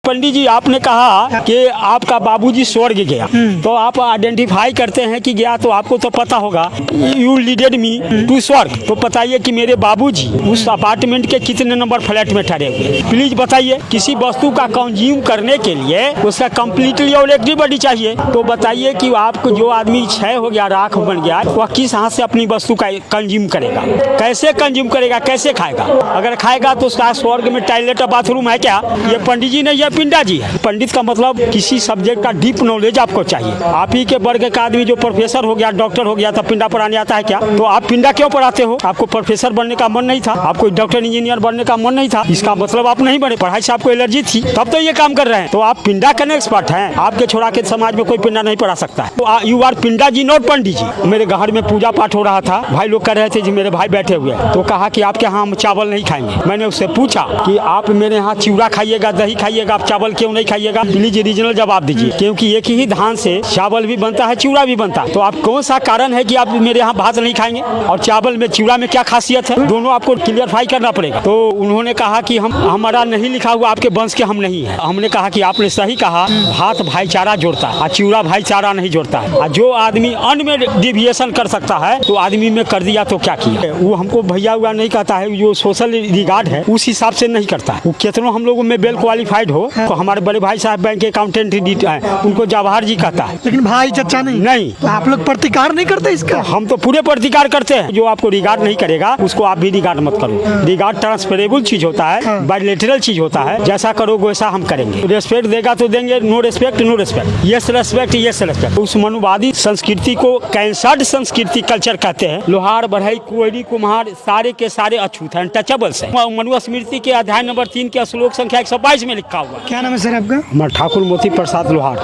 पंडित जी, आपने कहा कि आपका बाबूजी स्वर्ग गया, तो आप आइडेंटिफाई करते हैं कि गया, तो आपको तो पता होगा, यू लीडेड मी टू स्वर्ग। तो बताइए कि मेरे बाबूजी उस अपार्टमेंट के कितने नंबर फ्लैट में ठहरे हुए, प्लीज बताइए। किसी वस्तु का कंज्यूम करने के लिए उसका कम्प्लीटली इलेक्ट्रिक बॉडी चाहिए। तो बताइए कि आपको जो आदमी क्षय हो गया, राख बन गया, वह किस हाथ से अपनी वस्तु का कंज्यूम करेगा, कैसे कंज्यूम करेगा, कैसे खाएगा? अगर खाएगा तो उसका स्वर्ग में टॉयलेट और बाथरूम है क्या? ये पंडित जी नहीं, ये पिंडा जी है। पंडित का मतलब किसी सब्जेक्ट का डीप नॉलेज आपको चाहिए। आप ही के वर्ग का आदमी जो प्रोफेसर हो गया, डॉक्टर हो गया, तब पिंडा पढ़ाने आता है क्या? तो आप पिंडा क्यों पढ़ाते हो? आपको प्रोफेसर बनने का मन नहीं था, आपको डॉक्टर इंजीनियर बनने का मन नहीं था, इसका मतलब आप नहीं बने। पढ़ाई से आपको एलर्जी थी, तब तो ये काम कर रहे हैं। तो आप पिंडा करने एक्सपर्ट हैं। आपके छोड़ा के समाज में कोई पिंडा नहीं पढ़ा सकता है। तो यू आर पिंडा जी, नॉट पंडित जी। मेरे घर में पूजा पाठ हो रहा था, भाई लोग कर रहे थे जी, मेरे भाई बैठे हुए, तो कहा कि आपके यहाँ हम चावल नहीं खाएंगे। मैंने उससे पूछा कि आप मेरे यहाँ चिवड़ा खाइएगा, दही खाइएगा, आप चावल क्यों नहीं खाइएगा? प्लीज रीजनल जवाब दीजिए, क्योंकि एक ही धान से चावल भी बनता है, चिवड़ा भी बनता है। तो आप कौन सा कारण है कि आप मेरे यहाँ भात नहीं खाएंगे? और चावल में, चिवड़ा में क्या खासियत है? दोनों आपको क्लियरफाई करना पड़ेगा। तो उन्होंने कहा कि हमारा नहीं लिखा हुआ, आपके वंश के हम नहीं है। हमने कहा कि आपने सही कहा, भात भाईचारा जोड़ता है, चिवड़ा भाईचारा नहीं जोड़ता है। जो आदमी अन्न में डिविएशन कर सकता है, तो आदमी में कर दिया तो क्या किया? वो हमको भैया हुआ नहीं कहता है, जो सोशल रिगार्ड है उस हिसाब से नहीं करता है। वो कितनों हम लोगों में वेल क्वालिफाइड हो, तो हमारे बड़े भाई साहब बैंक के अकाउंटेंट है, उनको जवाहर जी कहता है, लेकिन भाई चचा नहीं। तो आप लोग प्रतिकार नहीं करते इसका? हम तो पूरे प्रतिकार करते हैं। जो आपको रिगार्ड नहीं करेगा उसको आप भी रिगार्ड मत करो। रिगार्ड ट्रांसफरेबल चीज होता है, बायलैटरल चीज होता है। जैसा करोगे वैसा हम करेंगे। रेस्पेक्ट देगा तो देंगे, no respect no respect, yes respect yes respect. उस मनुवादी संस्कृति को कैंसर्ड संस्कृति कल्चर कहते हैं। लोहार, बढ़ई, कोयरी, कुम्हार सारे के सारे अछूत हैं, टचेबल्स हैं। मनुस्मृति के अध्याय नंबर 3 के श्लोक संख्या 122 में लिखा हुआ है। क्या नाम है सर आपका? हमारा ठाकुर मोती प्रसाद लोहार।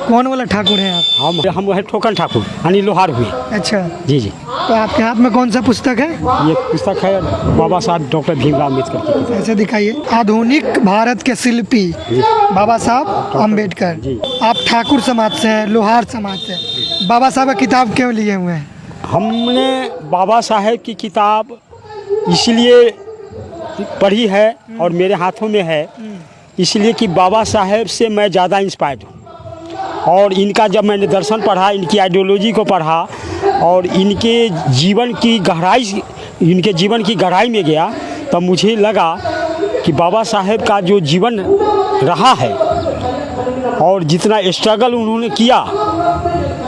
कौन वाला ठाकुर है आप? हम है ठोकन ठाकुर, यानी लोहार हुए। अच्छा जी जी। तो आपके हाथ में कौन सा पुस्तक है? ये पुस्तक है बाबा साहब डॉक्टर भीमराव अम्बेडकर की। ऐसे दिखाइए। आधुनिक भारत के शिल्पी बाबा साहब अम्बेडकर। आप ठाकुर समाज से हैं, लोहार समाज से। बाबा साहब का किताब क्यों लिए हुए हैं? हमने बाबा साहेब की किताब इसलिए पढ़ी है और मेरे हाथों में है, इसलिए कि बाबा साहेब से मैं ज़्यादा इंस्पायर्ड हूँ। और इनका जब मैंने दर्शन पढ़ा, इनकी आइडियोलॉजी को पढ़ा और इनके जीवन की गहराई में गया, तब मुझे लगा कि बाबा साहेब का जो जीवन रहा है और जितना स्ट्रगल उन्होंने किया,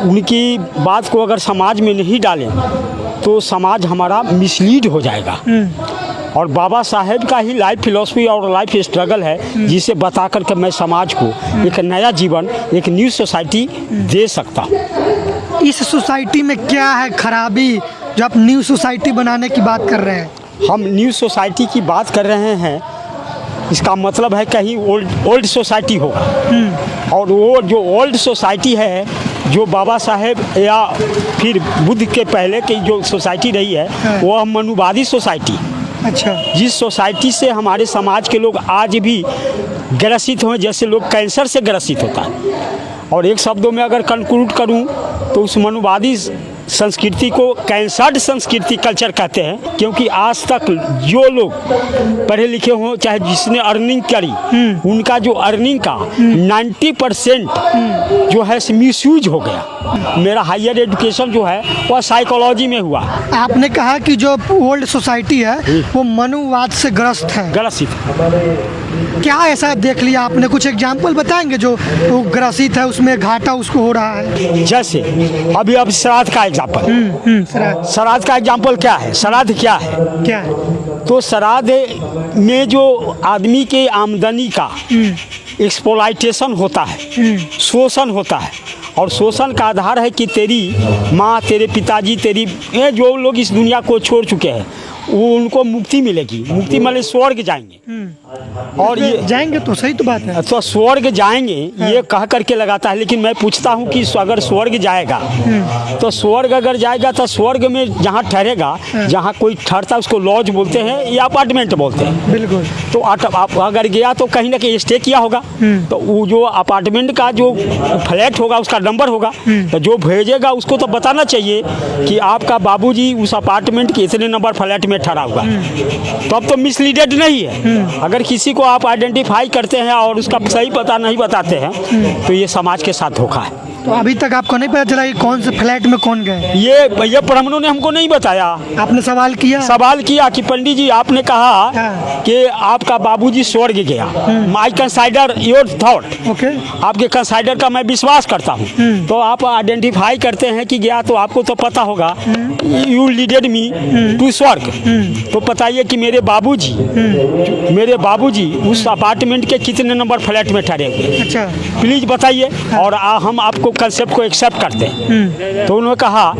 उनकी बात को अगर समाज में नहीं डालें तो समाज हमारा मिसलीड हो जाएगा। और बाबा साहेब का ही लाइफ फिलॉसफी और लाइफ स्ट्रगल है, जिसे बता कर के मैं समाज को एक नया जीवन, एक न्यू सोसाइटी दे सकता हूँ। इस सोसाइटी में क्या है खराबी जो आप न्यू सोसाइटी बनाने की बात कर रहे हैं? हम न्यू सोसाइटी की बात कर रहे हैं, इसका मतलब है कहीं ओल्ड सोसाइटी होगा। और वो जो ओल्ड सोसाइटी है, जो बाबा साहेब या फिर बुद्ध के पहले की जो सोसाइटी रही है, वो मनुवादी सोसाइटी। अच्छा। जिस सोसाइटी से हमारे समाज के लोग आज भी ग्रसित हुए, जैसे लोग कैंसर से ग्रसित होता है। और एक शब्दों में अगर कंक्लूड करूं तो उस मनुवादी संस्कृति को कैंसर्ड संस्कृति कल्चर कहते हैं, क्योंकि आज तक जो लोग पढ़े लिखे हों, चाहे जिसने अर्निंग करी, उनका जो अर्निंग का 90% जो है मिसयूज हो गया। मेरा हायर एजुकेशन जो है वह साइकोलॉजी में हुआ। आपने कहा कि जो ओल्ड सोसाइटी है वो मनुवाद से ग्रस्त है। ग्रसित क्या ऐसा देख लिया आपने? कुछ एग्जाम्पल बताएंगे जो वो ग्रसित है, उसमें घाटा उसको हो रहा है? जैसे अभी अब श्राद्ध का एग्जाम्पल। श्राद्ध का एग्जाम्पल क्या है? श्राद्ध क्या है? क्या है? तो श्राद्ध में जो आदमी के आमदनी का एक्सप्लॉइटेशन होता है, शोषण होता है। और शोषण का आधार है कि तेरी माँ, तेरे पिताजी, ये जो लोग इस दुनिया को छोड़ चुके हैं, वो उनको मुक्ति मिलेगी। मुक्ति मतलब स्वर्ग जाएंगे। और ये जाएंगे तो सही तो बात है। तो स्वर्ग जाएंगे ये कह करके लगाता है, लेकिन मैं पूछता हूँ कि अगर स्वर्ग जाएगा तो स्वर्ग अगर जाएगा तो स्वर्ग में जहाँ ठहरेगा, जहाँ कोई ठहरता उसको लॉज बोलते हैं या अपार्टमेंट बोलते हैं। बिल्कुल। तो अगर गया तो कहीं ना कहीं स्टे किया होगा, तो वो जो अपार्टमेंट का जो फ्लैट होगा उसका नंबर होगा, तो जो भेजेगा उसको तो बताना चाहिए कि आपका बाबूजी उस अपार्टमेंट के इतने नंबर फ्लैट में में ठहरा हुआ है। तो अब तो मिसलीडेड नहीं है। अगर किसी को आप आइडेंटिफाई करते हैं और उसका सही पता नहीं बताते हैं तो ये समाज के साथ धोखा है। तो अभी तक आपको नहीं पता चला कि कौन से फ्लैट में कौन गए? ये ब्राह्मणों ने हमको नहीं बताया। आपने सवाल किया कि पंडित जी आपने कहा हाँ। कि आपका बाबूजी स्वर्ग गया। आई कंसाइडर योर थॉट। ओके। आपके कंसाइडर का मैं विश्वास करता हूँ। तो आप आइडेंटिफाई करते हैं कि गया तो आपको तो पता होगा। यू लीडेड मी टू स्वर्ग। तो बताइए कि मेरे बाबूजी उस अपार्टमेंट के कितने नंबर फ्लैट में ठहरे हुए? अच्छा। प्लीज बताइए। और हम आपको कंसेप्ट को एक्सेप्ट करते हैं। तो उन्होंने कहा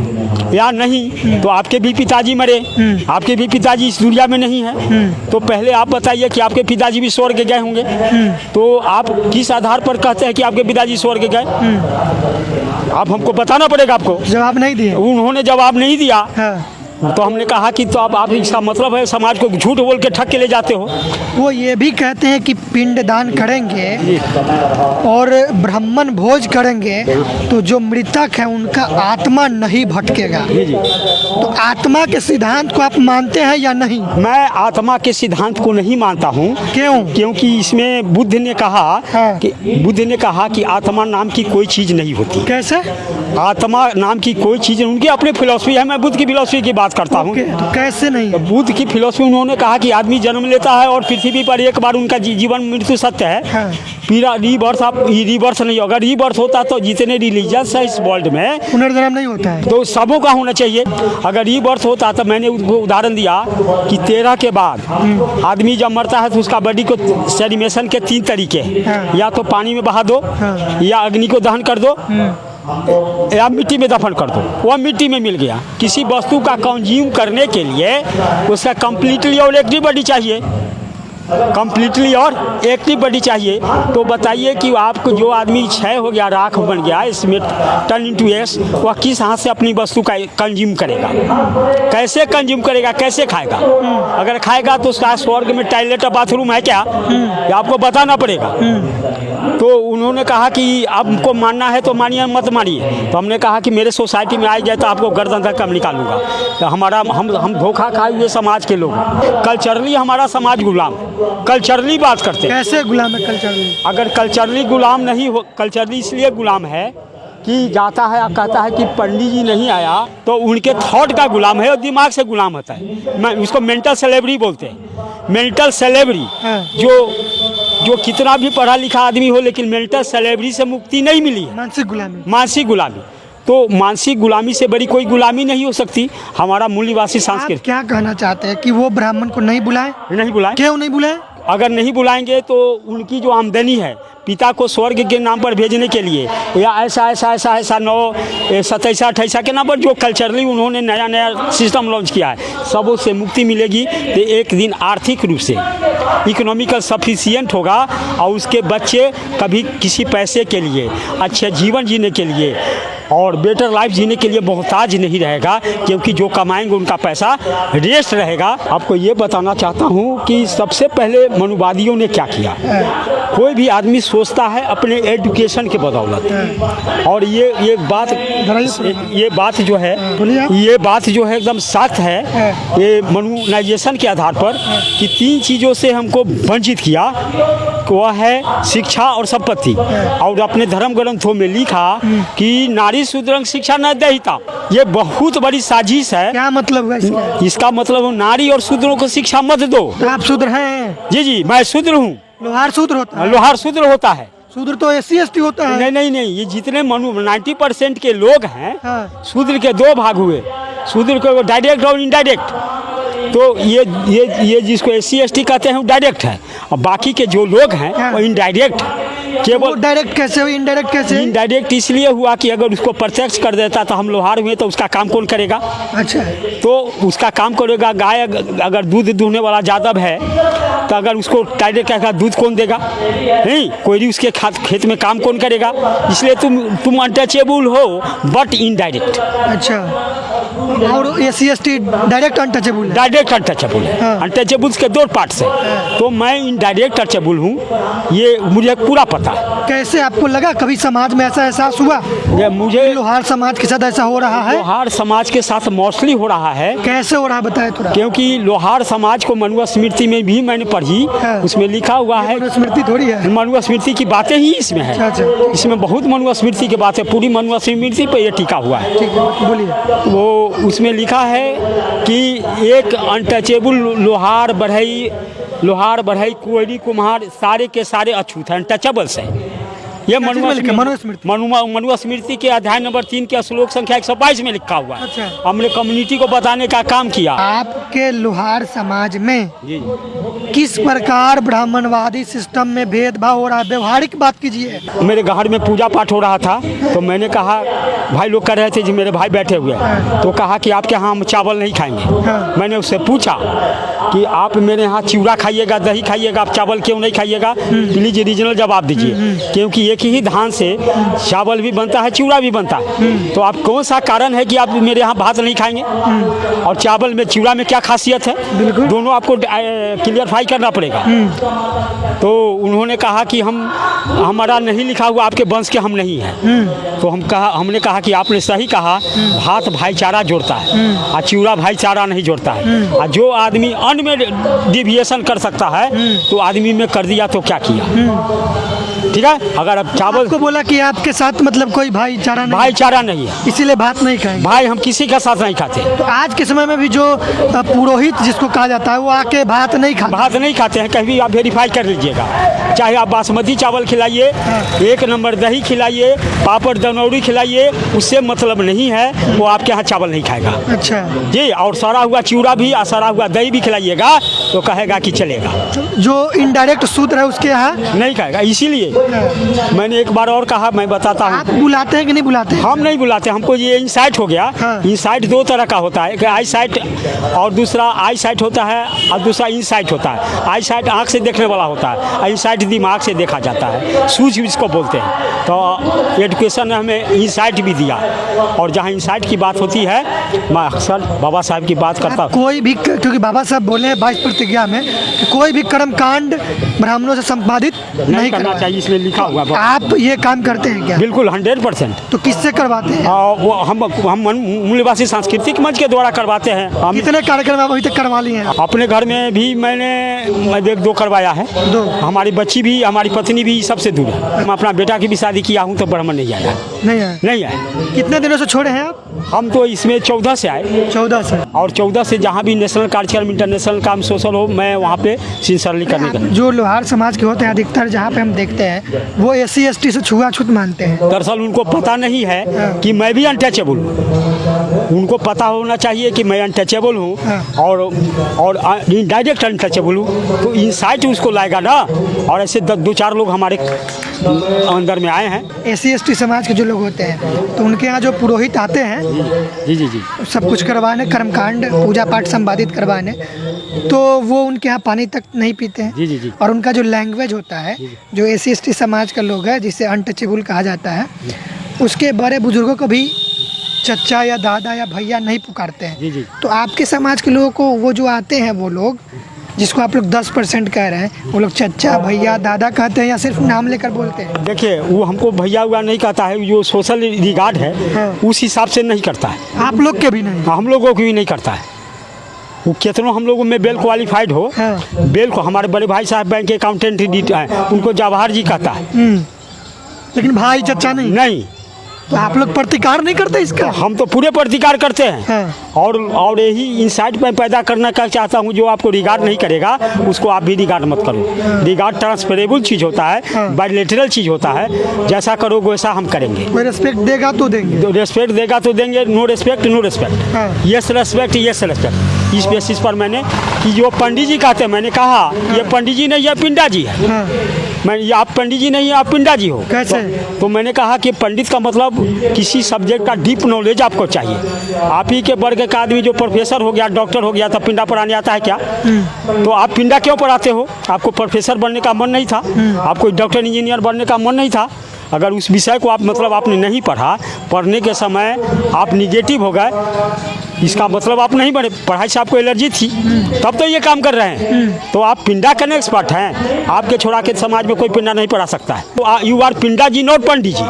या नहीं तो आपके भी पिताजी मरे, आपके भी पिताजी इस दुनिया में नहीं है। तो पहले आप बताइए कि आपके पिताजी भी स्वर्ग गए होंगे। तो आप किस आधार पर कहते हैं कि आपके पिताजी स्वर्ग गए? आप हमको बताना पड़ेगा। आपको जवाब नहीं दिए। उन्होंने जवाब नहीं दिया। हाँ। तो हमने कहा कि तो आप इसका मतलब है समाज को झूठ बोल के ठग के ले जाते हो। वो ये भी कहते हैं कि पिंडदान करेंगे और ब्राह्मण भोज करेंगे तो जो मृतक है उनका आत्मा नहीं भटकेगा। तो आत्मा के सिद्धांत को आप मानते हैं या नहीं? मैं आत्मा के सिद्धांत को नहीं मानता हूँ। क्यों? क्योंकि इसमें बुद्ध ने कहा कि आत्मा नाम की कोई चीज़ नहीं होती। कैसे? आत्मा नाम की कोई चीज़, उनकी अपनी फिलॉसफी है। मैं बुद्ध की फिलॉसफी की बात करता हूँ। तो कैसे नहीं? बुद्ध की फिलॉसफी उन्होंने कहा कि आदमी जन्म लेता है और पृथ्वी पर एक बार उनका जीवन मृत्यु सत्य है। हाँ। रीबर्थ नहीं होगा। रीबर्थ होता तो जितने रिलीजन्स है इस वर्ल्ड में पुनर्जन्म नहीं होता है। तो सबों का होना चाहिए। अगर रीबर्थ होता तो मैंने उसको उदाहरण दिया कि 13 के बाद आदमी जब मरता है तो उसका बॉडी को सेडिमेशन के 3 तरीके हैं। हाँ। या तो पानी में बहा दो, हाँ। या अग्नि को दहन कर दो, या मिट्टी में दफन कर दो। वह मिट्टी में मिल गया। किसी वस्तु का कंज्यूम करने के लिए उसका कम्प्लीटली और एक्टिव बॉडी चाहिए। तो बताइए कि आपको जो आदमी क्षय हो गया, राख बन गया, इसमें टर्न इनटू एश, वह किस हाथ से अपनी वस्तु का कंज्यूम करेगा? कैसे कंज्यूम करेगा? कैसे खाएगा? अगर खाएगा तो उसका स्वर्ग में टॉयलेट और बाथरूम है क्या? ये आपको बताना पड़ेगा। तो उन्होंने कहा कि आपको मानना है तो मानिए, मत मानिए। तो हमने कहा कि मेरे सोसाइटी में आ गए तो आपको गर्दन तक कम निकालूंगा। तो हम धोखा खाए हुए समाज के लोग। कल्चरली हमारा समाज गुलाम, कल्चरली बात करते हैं। कैसे गुलाम है कल्चरली? अगर कल्चरली गुलाम नहीं हो, कल्चरली इसलिए गुलाम है कि जाता है और कहता है कि पंडित जी नहीं आया तो उनके थॉट का गुलाम है और दिमाग से गुलाम होता है। मैं उसको मेंटल स्लेवरी बोलते हैं। Mental slavery. हाँ। जो कितना भी पढ़ा लिखा आदमी हो लेकिन मेंटल स्लेवरी से मुक्ति नहीं मिली है। मानसिक गुलामी। तो मानसिक गुलामी से बड़ी कोई गुलामी नहीं हो सकती। हमारा मूल्यवासी संस्कृति। क्या कहना चाहते हैं कि वो ब्राह्मण को नहीं बुलाए? नहीं बुलाए। क्यों नहीं बुलाए? अगर नहीं बुलाएंगे तो उनकी जो आमदनी है पिता को स्वर्ग के नाम पर भेजने के लिए, या ऐसा 9 27 28 के नाम पर जो कल्चरली उन्होंने नया सिस्टम लॉन्च किया है, सब उससे मुक्ति मिलेगी। तो एक दिन आर्थिक रूप से इकोनॉमिकल सफिशिएंट होगा और उसके बच्चे कभी किसी पैसे के लिए, अच्छे जीवन जीने के लिए और बेटर लाइफ जीने के लिए मोहताज नहीं रहेगा, क्योंकि जो कमाएंगे उनका पैसा रेस्ट रहेगा। आपको ये बताना चाहता हूँ कि सबसे पहले मनुवादियों ने क्या किया। कोई भी आदमी सोचता है अपने एजुकेशन के बदौलत, और ये बात जो है एकदम सख्त है। ये मनुनाइजेशन के आधार पर कि 3 चीज़ों से हमको वंचित किया, वह है शिक्षा और संपत्ति। और अपने धर्म ग्रंथों में लिखा कि नारी शूद्रंग शिक्षा न दहिता। ये बहुत बड़ी साजिश है। क्या मतलब हुआ इसका? इसका मतलब नारी और शूद्रों को शिक्षा मत दो। तो आप शूद्र हैं? जी मैं शूद्र हूँ। लोहार शूद्र होता है? लोहार शूद्र होता है। शूद्र तो SC ST होता है। नहीं, ये जितने 90% के लोग हैं। हाँ। शूद्र के 2 भाग हुए, शूद्र को डायरेक्ट और इनडायरेक्ट। तो ये जिसको SC ST कहते हैं वो डायरेक्ट है, और बाकी के जो लोग हैं वो इनडायरेक्ट। केवल डायरेक्ट कैसे हुआ, इनडायरेक्ट कैसे? इनडायरेक्ट इसलिए हुआ कि अगर उसको प्रत्यक्ष कर देता तो हम लोहार हुए तो उसका काम कौन करेगा? अच्छा। तो उसका काम करेगा गाय। अगर दूध दूहने वाला यादव है तो अगर उसको डायरेक्ट कहेगा दूध कौन देगा? नहीं, कोई उसके खेत में काम कौन करेगा? इसलिए तुम अनटचेबल हो बट इनडायरेक्ट। अच्छा। और SC/ST डायरेक्ट अनटचेबल है। डायरेक्ट अनटचेबल है। हाँ। अनटचेबल्स के 2 पार्ट्स हैं, तो मैं इनडायरेक्ट टचेबल हूँ, ये मुझे पूरा पता है। कैसे आपको लगा, कभी समाज में ऐसा एहसास हुआ ये मुझे लोहार समाज के साथ ऐसा हो रहा है? लोहार समाज के साथ मोस्टली हो रहा है। कैसे हो रहा है बताए थोड़ा। क्योंकि लोहार समाज को मनुआ स्मृति में भी मैंने पढ़ी, हाँ। उसमें लिखा हुआ है, स्मृति थोड़ी है, मनुआ स्मृति की बातें ही इसमें है। अच्छा। इसमें बहुत मनुआ स्मृति की बात है, पूरी मनुआ स्मृति पर यह टिका हुआ है। ठीक है, बोलिए। वो उसमें लिखा है कि एक अनटचेबल लोहार बढ़ई कोयली कुम्हार सारे के सारे अछूत हैं, अनटचेबल्स हैं। ये मनुआ स्मृति के अध्याय नंबर 3 के श्लोक संख्या 122 में लिखा हुआ है। अच्छा। हमने कम्युनिटी को बताने का काम किया। आपके लोहार समाज में जी किस प्रकार ब्राह्मणवादी सिस्टम में भेदभाव हो रहा है? व्यवहारिक बात कीजिए। मेरे घर में पूजा पाठ हो रहा था, तो मैंने कहा, भाई लोग कह रहे थे जी मेरे भाई बैठे हुए हैं, तो कहा कि आपके यहाँ हम चावल नहीं खाएंगे। मैंने उससे पूछा कि आप मेरे यहाँ चिवड़ा खाइएगा, दही खाइएगा, आप चावल क्यों नहीं खाइएगा? प्लीज रीजनल जवाब दीजिए, क्योंकि एक ही धान से चावल भी बनता है, चिवड़ा भी बनता है, तो आप कौन सा कारण है कि आप मेरे यहाँ भात नहीं खाएंगे? और चावल में चिवड़ा में क्या खासियत है? दोनों आपको क्लियरफाई करना पड़ेगा। तो उन्होंने कहा कि हमारा नहीं लिखा हुआ, आपके वंश के हम नहीं हैं। तो हमने कहा कि आपने सही कहा, भात भाईचारा जोड़ता है और चिवड़ा भाईचारा नहीं जोड़ता है। और जो आदमी अन्न में डिविएशन कर सकता है, तो आदमी में कर दिया तो क्या किया? ठीक है, अगर अब चावल को बोला कि आपके साथ मतलब कोई भाईचारा नहीं है, इसीलिए भात नहीं खाएंगे। भाई हम किसी के साथ नहीं खाते। तो आज के समय में भी जो पुरोहित जिसको कहा जाता है, वो आके भात नहीं खाते हैं। कहीं आप वेरीफाई कर लीजिएगा, चाहे आप बासमती चावल खिलाइए, 1 नंबर दही खिलाइए, पापड़ दनौरी खिलाइए, उससे मतलब नहीं है वो आपके यहाँ चावल नहीं खाएगा। अच्छा जी, और सड़ा हुआ चिवड़ा भी और सड़ा हुआ दही भी खिलाइएगा तो कहेगा कि चलेगा। जो इनडायरेक्ट शूद्र है उसके यहाँ नहीं खाएगा। इसीलिए मैंने एक बार और कहा, मैं बताता हूँ। आप बुलाते हैं कि नहीं बुलाते? हम नहीं बुलाते, हमको ये इंसाइट हो गया। इंसाइट 2 तरह का होता है, एक आई साइट और दूसरा आई साइट होता है, और दूसरा इंसाइट होता है। आई साइट आँख से देखने वाला होता है, इंसाइट दिमाग से देखा जाता है, सूझ इसको बोलते हैं। तो एजुकेशन ने हमें इंसाइट भी दिया, और जहाँ इंसाइट की बात होती है, मैं अक्सर बाबा साहब की बात करता हूँ। कोई भी, क्योंकि बाबा साहब बोले हैं 22 प्रतिज्ञा में कि कोई भी कर्मकांड ब्राह्मणों से संपादित नहीं करना चाहिए, इसमें लिखा हुआ। आप ये काम करते हैं क्या? बिल्कुल 100%। तो किससे करवाते हैं? वो हम मूल्यवासी सांस्कृतिक मंच के द्वारा करवाते हैं। हम कितने कार्यक्रम आप अभी तक करवा लिए हैं? अपने घर में भी मैंने 2 करवाया है। 2? हमारी बच्ची भी, हमारी पत्नी भी सबसे दूर है। मैं अपना बेटा की भी शादी किया हूँ, तो ब्राह्मण नहीं आया। नहीं आए। कितने दिनों से छोड़े हैं आप? हम तो इसमें 14 से आए। 14 से? और 14 से जहाँ भी नेशनल कार्यक्रम, इंटरनेशनल काम, सोशल हो, मैं वहाँ पे सिंसियरली करने का। जो लोहार समाज के होते हैं अधिकतर, जहाँ पे हम देखते हैं, वो SC/ST से छुआछूत मानते हैं। दरअसल उनको पता नहीं है कि मैं भी अनटचेबल हूँ। उनको पता होना चाहिए कि मैं अनटचेबल हूँ और डायरेक्ट अनटचेबल हूँ, तो इंसाइट उसको लाएगा ना। और ऐसे 2-4 लोग हमारे अंदर में आए हैं। SC/ST समाज के जो लोग होते हैं, तो उनके यहाँ जो पुरोहित आते हैं जी सब कुछ करवाने, कर्मकांड पूजा पाठ संपादित करवाने, तो वो उनके यहाँ पानी तक नहीं पीते हैं। जी। और उनका जो लैंग्वेज होता है, जो SC/ST समाज का लोग है, जिसे अनटचेबल कहा जाता है, उसके बड़े बुजुर्गों को भी चचा या दादा या भैया नहीं पुकारते हैं। तो आपके समाज के लोगों को, वो जो आते हैं, वो लोग जिसको आप लोग 10% कह रहे हैं, वो लोग चचा भैया दादा कहते हैं या सिर्फ नाम लेकर बोलते हैं? देखिए, वो हमको भैया हुआ नहीं कहता है, जो सोशल रिगार्ड है उस हिसाब से नहीं करता है। आप लोग के भी नहीं? हम लोगों को भी नहीं करता है। वो कितनों हम लोगों में बेल क्वालिफाइड हो, बेल को हमारे बड़े भाई साहब बैंक के अकाउंटेंट हैं, उनको जवाहर जी कहता है, लेकिन भाई चचा नहीं। तो आप लोग प्रतिकार नहीं करते इसका? हम तो पूरे प्रतिकार करते हैं। और यही इंसाइट में पैदा करना का चाहता हूँ, जो आपको रिगार्ड नहीं करेगा उसको आप भी रिगार्ड मत करो। रिगार्ड ट्रांसफरेबल चीज़ होता है, बायलैटरल चीज़ होता है। जैसा करोगे वैसा हम करेंगे। कोई रेस्पेक्ट देगा तो देंगे, रेस्पेक्ट देगा तो देंगे। No respect no respect, yes respect yes respect. इस बेसिस पर मैंने कि जो पंडित जी कहते हैं, मैंने कहा ये पंडित जी नहीं, ये पिंडा जी है। ये आप पंडित जी नहीं है, आप पिंडा जी हो। कैसे? तो मैंने कहा कि पंडित का मतलब किसी सब्जेक्ट का डीप नॉलेज आपको चाहिए। आप ही के वर्ग का आदमी जो प्रोफेसर हो गया, डॉक्टर हो गया, तब पिंडा पढ़ाने आता है क्या? तो आप पिंडा क्यों पढ़ाते हो? आपको प्रोफेसर बनने का मन नहीं था, आपको डॉक्टर इंजीनियर बनने का मन नहीं था। अगर उस विषय को आप आपने नहीं पढ़ा, पढ़ने के समय आप निगेटिव हो गए, इसका मतलब आप नहीं बने, पढ़ाई से आपको एलर्जी थी तब तो ये काम कर रहे हैं। तो आप पिंडा करने एक्सपर्ट हैं, आपके छोड़ा के समाज में कोई पिंडा नहीं पढ़ा सकता है। तो यू आर पिंडा जी नॉट पंडित जी।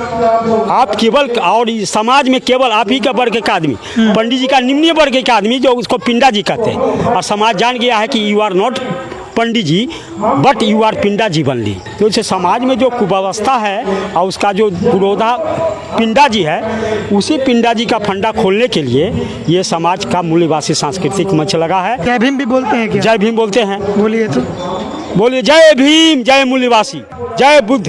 आप केवल और इस समाज में केवल आप ही का वर्ग के आदमी, पंडित जी का निम्न वर्ग के आदमी जो उसको पिंडा जी कहते हैं, और समाज जान गया है कि you are not Pandit ji but you are पिंडा जी बनली। तो इसे समाज में जो कुव्यवस्था है और उसका जो पुरोधा पिंडा जी है, उसी पिंडा जी का फंडा खोलने के लिए ये समाज का मूल्यवासी सांस्कृतिक मंच लगा है। जय भीम भी बोलते हैं क्या? जय भीम बोलते हैं। बोलिए तो। बोलिए जय भीम, जय मूल्यवासी, जय बुद्ध।